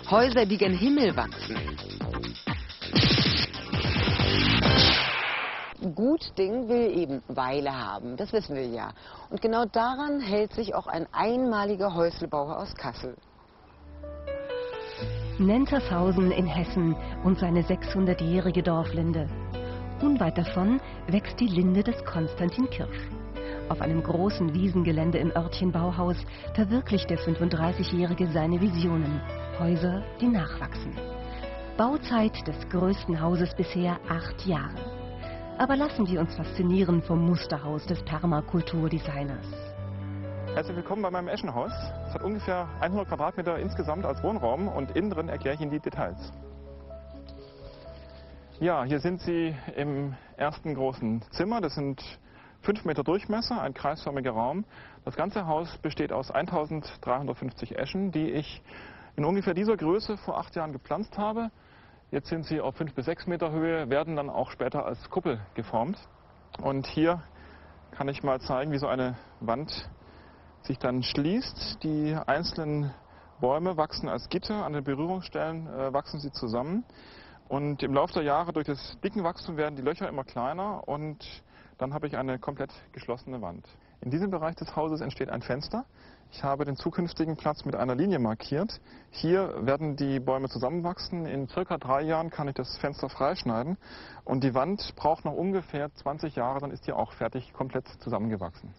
Häuser, die gen Himmel wachsen. Gut Ding will eben Weile haben, das wissen wir ja. Und genau daran hält sich auch ein einmaliger Häuslebauer aus Kassel. Nentershausen in Hessen und seine 600-jährige Dorflinde. Unweit davon wächst die Linde des Konstantin Kirsch. Auf einem großen Wiesengelände im Örtchen Bauhaus verwirklicht der 35-Jährige seine Visionen. Häuser, die nachwachsen. Bauzeit des größten Hauses bisher 8 Jahre. Aber lassen wir uns faszinieren vom Musterhaus des Permakulturdesigners. Herzlich willkommen bei meinem Eschenhaus. Es hat ungefähr 100 Quadratmeter insgesamt als Wohnraum und innen drin erkläre ich Ihnen die Details. Ja, hier sind Sie im ersten großen Zimmer. Das sind 5 Meter Durchmesser, ein kreisförmiger Raum. Das ganze Haus besteht aus 1350 Eschen, die ich in ungefähr dieser Größe vor 8 Jahren gepflanzt habe. Jetzt sind sie auf 5 bis 6 Meter Höhe, werden dann auch später als Kuppel geformt. Und hier kann ich mal zeigen, wie so eine Wand sich dann schließt. Die einzelnen Bäume wachsen als Gitter, an den Berührungsstellen wachsen sie zusammen. Und im Laufe der Jahre durch das dicken Wachstum werden die Löcher immer kleiner und dann habe ich eine komplett geschlossene Wand. In diesem Bereich des Hauses entsteht ein Fenster. Ich habe den zukünftigen Platz mit einer Linie markiert. Hier werden die Bäume zusammenwachsen. In circa 3 Jahren kann ich das Fenster freischneiden. Und die Wand braucht noch ungefähr 20 Jahre, dann ist die auch fertig, komplett zusammengewachsen.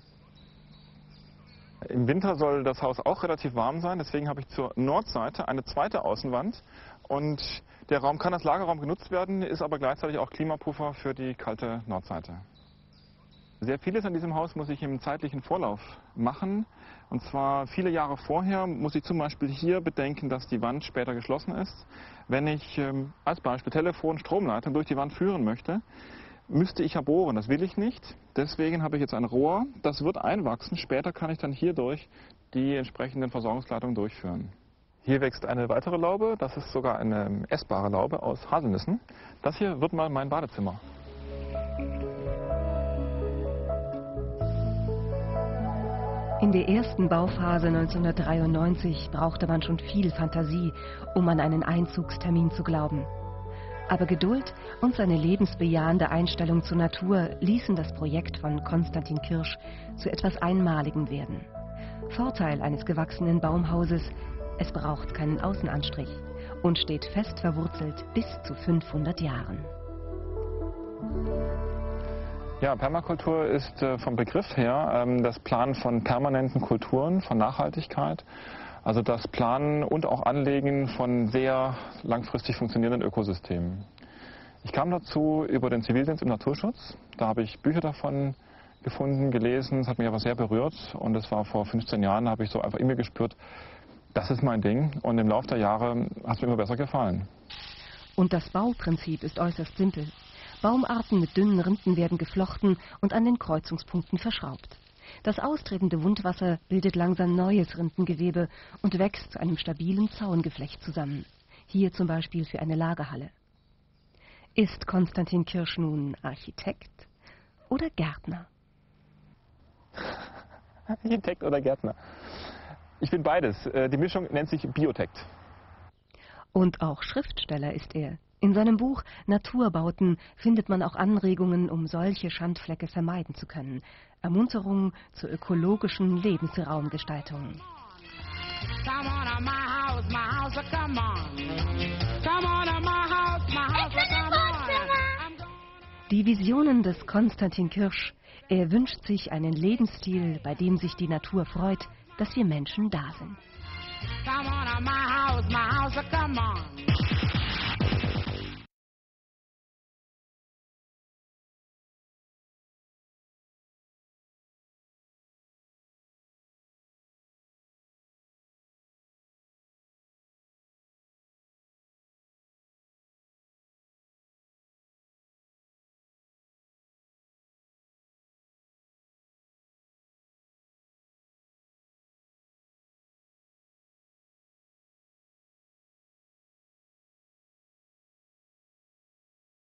Im Winter soll das Haus auch relativ warm sein, deswegen habe ich zur Nordseite eine zweite Außenwand. Und der Raum kann als Lagerraum genutzt werden, ist aber gleichzeitig auch Klimapuffer für die kalte Nordseite. Sehr vieles an diesem Haus muss ich im zeitlichen Vorlauf machen. Und zwar viele Jahre vorher muss ich zum Beispiel hier bedenken, dass die Wand später geschlossen ist. Wenn ich als Beispiel Telefon, Stromleitung durch die Wand führen möchte, müsste ich ja bohren. Das will ich nicht. Deswegen habe ich jetzt ein Rohr, das wird einwachsen. Später kann ich dann hierdurch die entsprechenden Versorgungsleitungen durchführen. Hier wächst eine weitere Laube. Das ist sogar eine essbare Laube aus Haselnüssen. Das hier wird mal mein Badezimmer. In der ersten Bauphase 1993 brauchte man schon viel Fantasie, um an einen Einzugstermin zu glauben. Aber Geduld und seine lebensbejahende Einstellung zur Natur ließen das Projekt von Konstantin Kirsch zu etwas Einmaligem werden. Vorteil eines gewachsenen Baumhauses: es braucht keinen Außenanstrich und steht fest verwurzelt bis zu 500 Jahren. Ja, Permakultur ist vom Begriff her das Planen von permanenten Kulturen, von Nachhaltigkeit. Also das Planen und auch Anlegen von sehr langfristig funktionierenden Ökosystemen. Ich kam dazu über den Zivildienst im Naturschutz. Da habe ich Bücher davon gefunden, gelesen. Es hat mich aber sehr berührt. Und es war vor 15 Jahren, habe ich so einfach in mir gespürt, das ist mein Ding. Und im Laufe der Jahre hat es mir immer besser gefallen. Und das Bauprinzip ist äußerst simpel. Baumarten mit dünnen Rinden werden geflochten und an den Kreuzungspunkten verschraubt. Das austretende Wundwasser bildet langsam neues Rindengewebe und wächst zu einem stabilen Zaungeflecht zusammen. Hier zum Beispiel für eine Lagerhalle. Ist Konstantin Kirsch nun Architekt oder Gärtner? Architekt oder Gärtner? Ich bin beides. Die Mischung nennt sich Biotekt. Und auch Schriftsteller ist er. In seinem Buch Naturbauten findet man auch Anregungen, um solche Schandflecke vermeiden zu können. Ermunterung zur ökologischen Lebensraumgestaltung. Die Visionen des Konstantin Kirsch. Er wünscht sich einen Lebensstil, bei dem sich die Natur freut, dass wir Menschen da sind. Come on, my house, come on.